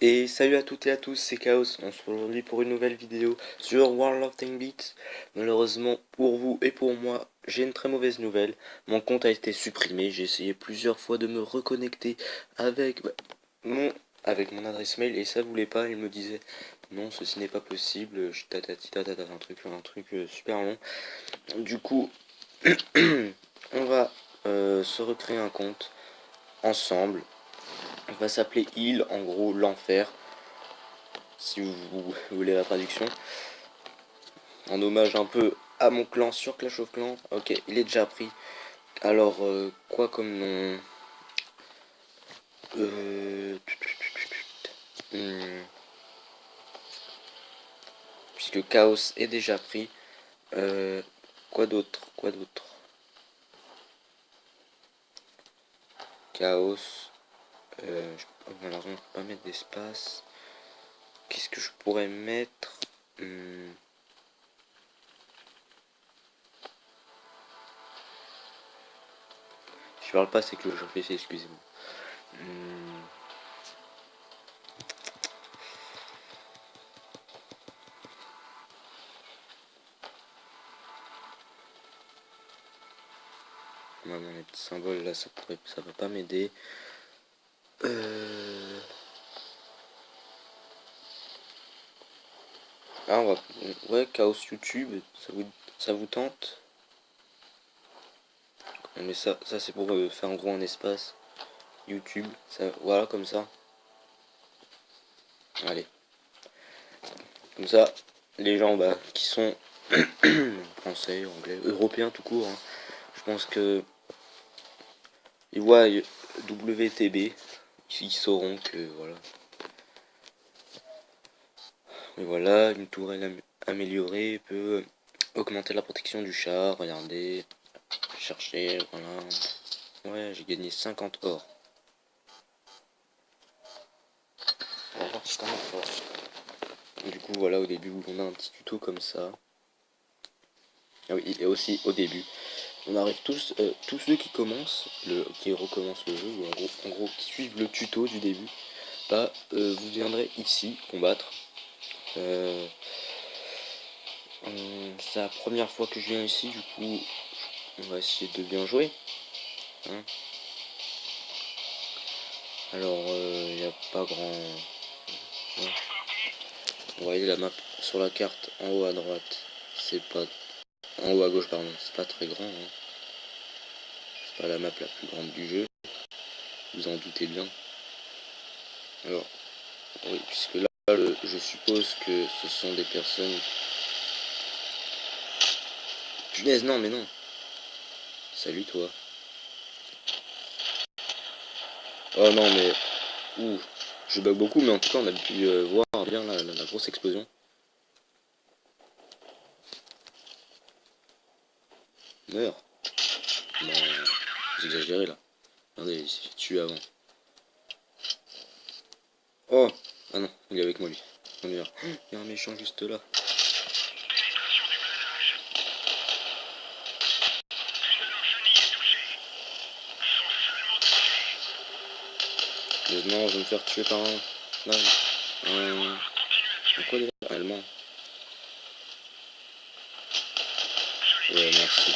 Et salut à toutes et à tous, c'est Chaos. On se retrouve aujourd'hui pour une nouvelle vidéo sur World of Tank Beats. Malheureusement pour vous et pour moi, j'ai une très mauvaise nouvelle. Mon compte a été supprimé. J'ai essayé plusieurs fois de me reconnecter avec mon avec mon adresse mail et ça voulait pas. Il me disait non, ceci n'est pas possible. Un truc super long. Du coup, on va se recréer un compte ensemble. On va s'appeler Île, en gros l'enfer. Si vous voulez la traduction, en hommage un peu à mon clan sur Clash of Clans. Ok, il est déjà pris. Alors, quoi comme nom euh... hmm, puisque Chaos est déjà pris. Euh... Quoi d'autre? Quoi d'autre? Chaos. Malheureusement, je peux pas mettre d'espace. Qu'est-ce que je pourrais mettre? Je parle pas, c'est que je réfléchis, excusez-moi. Mon petit symbole là, ça va pas m'aider. Ah, on va... Ouais, Chaos YouTube, ça vous tente? Mais ça c'est pour faire en gros un espace YouTube. Ça, voilà, comme ça. Allez. Comme ça, les gens qui sont français, anglais, européens tout court, hein, je pense que ils voient WTB, ils sauront que voilà. Et voilà, une tourelle améliorée peut augmenter la protection du char. Regardez, chercher, voilà. Ouais, j'ai gagné 50 or. On va voir c'est quand même fort. Du coup, voilà, au début, on a un petit tuto comme ça. Ah oui, et aussi au début, on arrive tous, tous ceux qui commencent, qui recommencent le jeu, ou en gros qui suivent le tuto du début, bah, vous viendrez ici combattre. C'est la première fois que je viens ici, du coup, on va essayer de bien jouer. Hein. Alors, il n'y a pas grand... Ouais. Vous voyez la map sur la carte en haut à droite, c'est pas... En haut à gauche, pardon, c'est pas très grand. Hein. C'est pas la map la plus grande du jeu, vous en doutez bien. Alors, oui, puisque là, je suppose que ce sont des personnes... Punaise, non, mais non. Salut, toi. Oh non, mais... Ouh, je bug beaucoup, mais en tout cas, on a pu voir bien la grosse explosion. Meurs. Non, vous exagérez, là. Regardez, il s'est fait tuer avant. Oh. Ah non, il est avec moi, lui. Non, mais il y a un méchant juste là. Mais non, je vais me faire tuer par un... Quoi déjà? Allemand. Ouais, merci.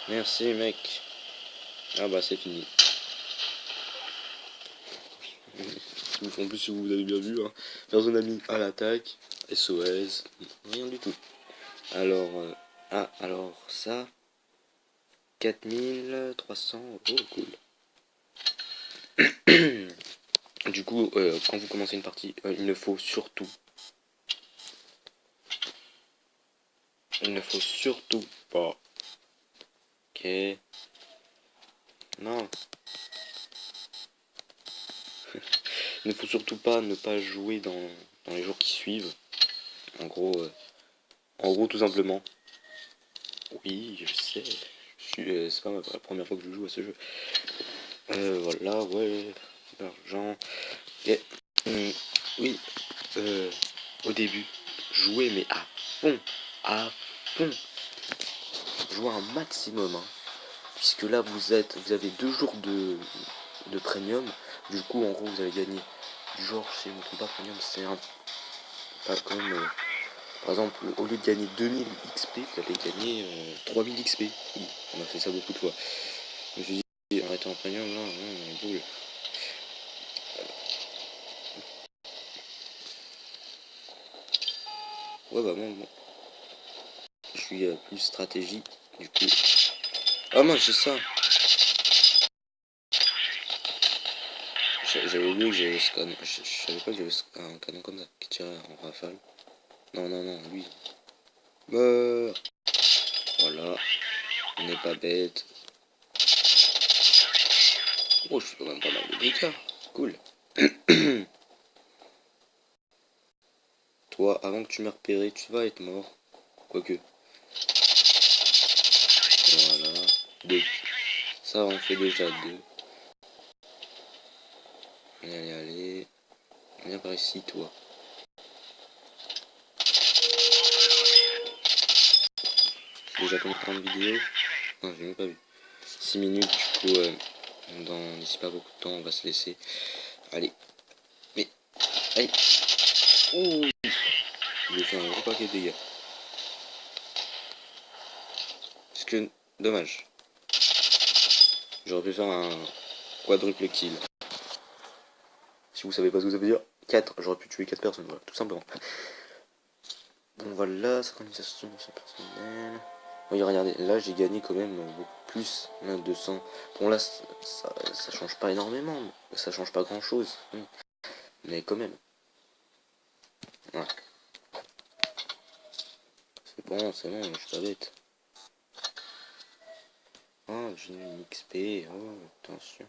Merci, mec. Ah bah, c'est fini. En plus, si vous avez bien vu, hein, personne n'a mis à l'attaque, SOS, rien du tout. Alors, alors ça, 4300 euros, cool. Du coup, quand vous commencez une partie, il ne faut surtout pas. Ok. Non. Il ne faut surtout pas ne pas jouer dans les jours qui suivent. En gros, tout simplement. Oui, je sais. C'est pas la première fois que je joue à ce jeu. Voilà, ouais. L'argent. Et oui, au début, jouer mais fond, à fond. Jouer un maximum, hein, puisque là vous avez 2 jours de premium. Du coup, en gros, vous avez gagné du genre c'est mon combat premium, c'est un pas comme par exemple au lieu de gagner 2000 XP, vous allez gagner 3000 XP. Oui, on a fait ça beaucoup de fois. Je me suis dit arrêtez en premium là, boule. Ouais bah bon. Je suis plus stratégie du coup. Ah mince j'ai ça. J'avais oublié que j'avais ce canon. Je savais pas que j'avais un canon comme ça qui tirait en rafale. Non, non, non, lui. Meurs. Voilà. On n'est pas bête. Oh, je fais quand même pas mal de dégâts. Cool. Toi, avant que tu m'aies repéré, tu vas être mort. Quoique. Voilà. Deux. Ça, on fait déjà deux. Allez, allez. Viens par ici, toi. C'est déjà combien de temps de vidéo? Non, j'ai même pas vu. 6 minutes, du coup, d'ici pas beaucoup de temps, on va se laisser. Allez. Mais. Allez. Ouh. Je lui ai fait un gros paquet de dégâts. Parce que. Dommage. J'aurais pu faire un quadruple kill. Si vous savez pas ce que ça veut dire, 4, j'aurais pu tuer 4 personnes, voilà, tout simplement. Bon voilà, synchronisation personnelle. Oui, regardez, là j'ai gagné quand même beaucoup plus, 200. Bon là, ça change pas énormément, ça change pas grand chose, oui. Mais quand même. Ouais. C'est bon, je suis pas bête. Oh, j'ai une XP, oh, attention.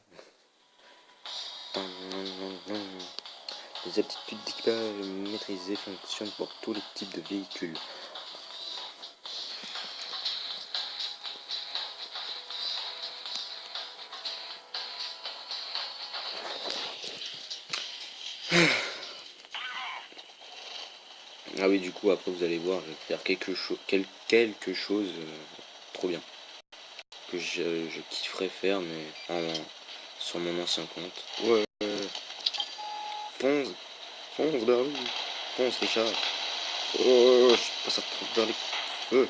Les aptitudes d'équipage maîtrisées fonctionnent pour tous les types de véhicules. Ah oui, du coup, après vous allez voir, je vais faire quelque chose trop bien. Que je kifferais faire, mais sur mon ancien compte. Ouais, fonce, fonce, Barry, fonce, Richard. Oh, je passe à travers les feux.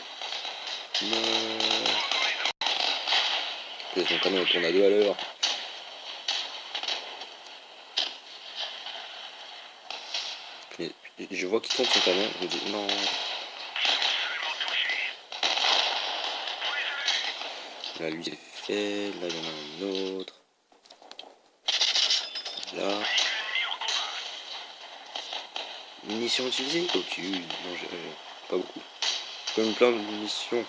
Non. Plus mon canon tourne à 2 à l'heure. Je vois qu'il tourne son canon, je me dis non. Là, lui, c'est fait. Là, il y en a un autre. Là. Munitions utilisées? Ok, non, pas beaucoup. Quand même plein de munitions.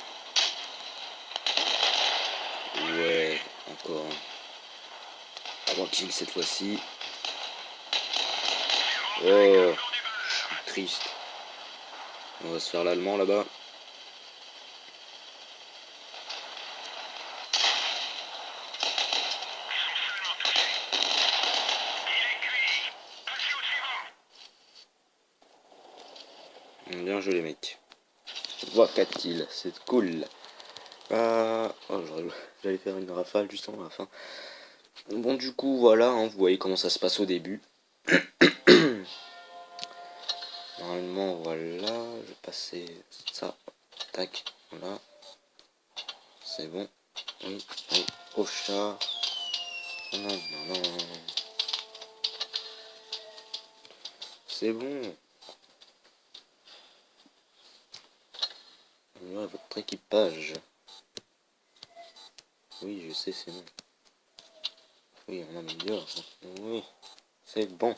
Ouais, encore un. 3 kills cette fois-ci. Oh, je suis triste. On va se faire l'allemand là-bas. Bien joué les mecs. Voilà, 4 kills, c'est cool. Oh, j'allais faire une rafale juste avant la fin. Bon, du coup, voilà, hein, vous voyez comment ça se passe au début. Normalement, voilà, je vais passer ça. Tac, voilà. C'est bon. Oui, oui, au chat. Non, non, non. C'est bon. Voilà votre équipage. Oui, je sais, c'est bon. Oui, on améliore. Oui, c'est bon.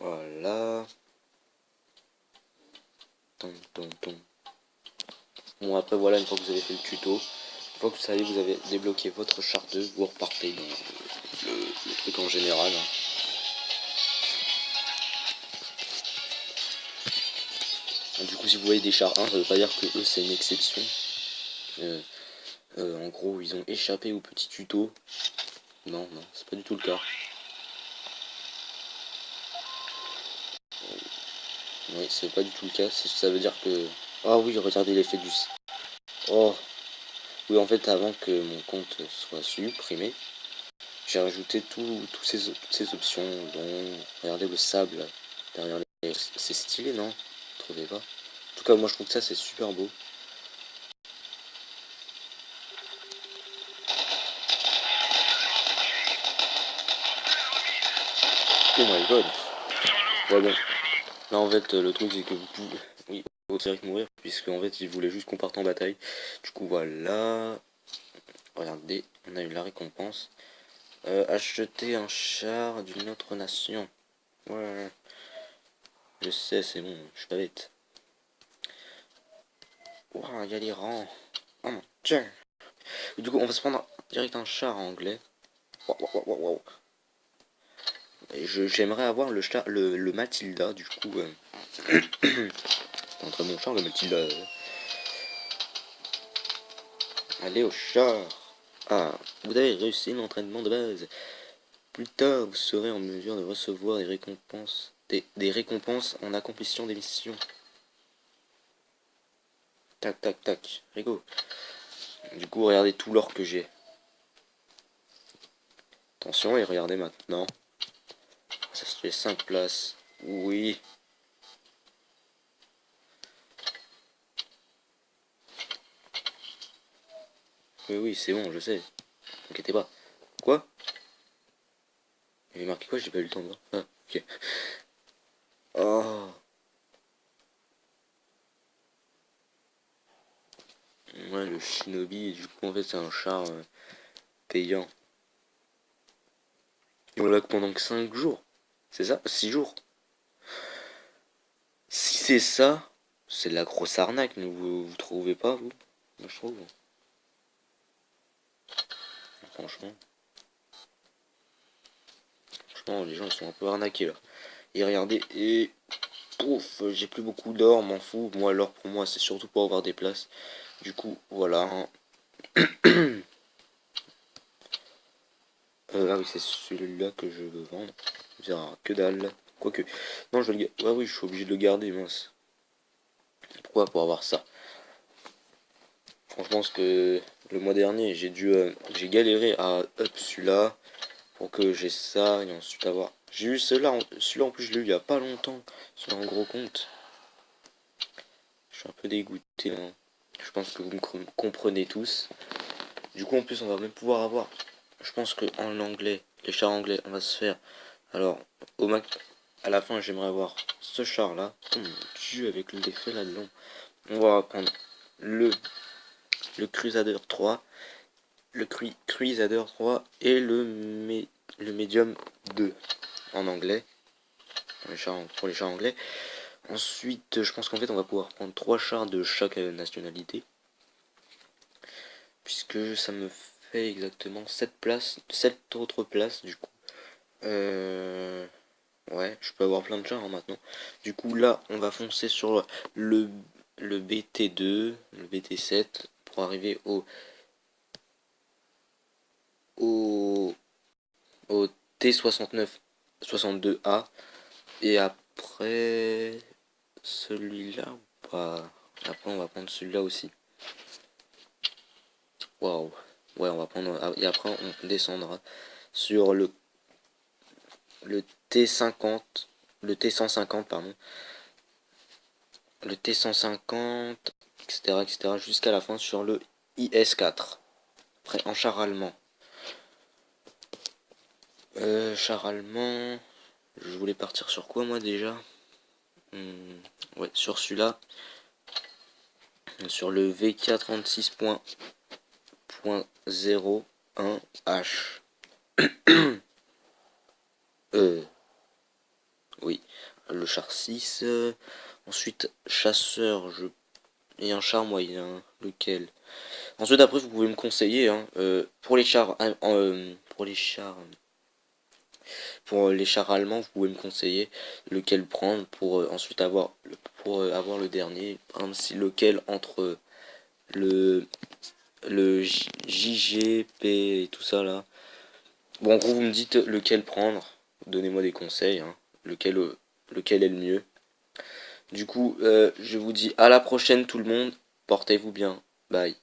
Voilà. Tom, tom, tom. Bon, après, voilà, une fois que vous avez fait le tuto, une fois que ça y est, vous avez débloqué votre char 2, vous repartez dans le truc en général. Du coup, si vous voyez des chars 1, ça veut pas dire que eux, c'est une exception. En gros, ils ont échappé au petit tuto. Non, non, c'est pas du tout le cas. Oui, c'est pas du tout le cas. Ça veut dire que... Ah oui, regardez l'effet du... Oh. Oui, en fait, avant que mon compte soit supprimé, J'ai rajouté toutes ces options, dont regardez le sable là, derrière les... C'est stylé, non? Vous trouvez pas? En tout cas, moi je trouve que ça c'est super beau. Oh my god. Ouais bon. Là en fait le truc c'est que vous pouvez... Oui, vous direct mourir, puisque en fait il voulait juste qu'on parte en bataille. Du coup voilà. Regardez, on a eu la récompense. Acheter un char d'une autre nation. Ouais. Je sais, c'est bon, je suis pas bête. Ouah, il y a les rangs. Oh mon dieu. Du coup, on va se prendre direct un char anglais. Wow. J'aimerais avoir le Matilda, du coup. C'est un très bon char, le Matilda. Allez au char. Ah, vous avez réussi l'entraînement de base. Plus tard, vous serez en mesure de recevoir des récompenses. Des récompenses en accomplissant des missions. Tac, tac, tac. Rigo. Du coup, regardez tout l'or que j'ai. Attention, et regardez maintenant. Ça se fait 5 places. Oui. Oui, c'est bon, je sais. T'inquiétez pas. Quoi? Il est marqué quoi? J'ai pas eu le temps de voir. Ah, ok. Oh. Ouais, le Shinobi, du coup, en fait, c'est un char payant. Et on l'a que pendant que 5 jours. C'est ça? 6 jours. Si c'est ça, c'est de la grosse arnaque, vous trouvez pas, vous? Moi, je trouve. Franchement. Franchement, les gens, ils sont un peu arnaqués, là. Et regardez, et... Pouf, j'ai plus beaucoup d'or, m'en fous. Moi, l'or, pour moi, c'est surtout pour avoir des places. Du coup, voilà. Hein. Ah oui, c'est celui-là que je veux vendre. Que dalle. Quoique. Non, je vais le garder. Ah oui, je suis obligé de le garder, mince. Pourquoi? Pour avoir ça. Franchement, parce que le mois dernier, j'ai galéré à up celui-là pour que j'ai ça et ensuite avoir. J'ai eu celui-là en plus, je l'ai eu il y a pas longtemps sur un gros compte. Je suis un peu dégoûté. Hein. Je pense que vous me comprenez tous. Du coup, en plus, on va même pouvoir avoir. Je pense que en anglais, les chars anglais, on va se faire. Alors, au max, à la fin, j'aimerais avoir ce char là. Oh mon dieu, avec l'effet là-dedans. On va prendre le Crusader 3, le Crusader 3 et le Medium 2 en anglais. Pour les chars anglais. Ensuite, je pense qu'en fait, on va pouvoir prendre 3 chars de chaque nationalité. Puisque ça me fait exactement 7 autres places du coup. Ouais, je peux avoir plein de chars hein, maintenant. Du coup là, on va foncer sur le BT2, le BT7 pour arriver au, au T69 62A. Et après celui-là ou pas? Après on va prendre celui-là aussi. Waouh. Ouais, on va prendre. Et après on descendra sur le T50, le T150, pardon, le T150, etc., jusqu'à la fin sur le IS-4. Après, en char allemand. Char allemand, je voulais partir sur quoi, moi, déjà ouais, sur celui-là. Sur le VK36.01H. Oui, le char 6. Ensuite, chasseur, et un char moyen. Lequel? Ensuite, après, vous pouvez me conseiller hein, pour les chars allemands, vous pouvez me conseiller lequel prendre pour ensuite avoir avoir le dernier. Par exemple, si lequel entre le JGP et tout ça là. Bon, en gros, vous me dites lequel prendre. Donnez-moi des conseils. Hein, lequel est le mieux. Du coup, je vous dis à la prochaine tout le monde. Portez-vous bien. Bye.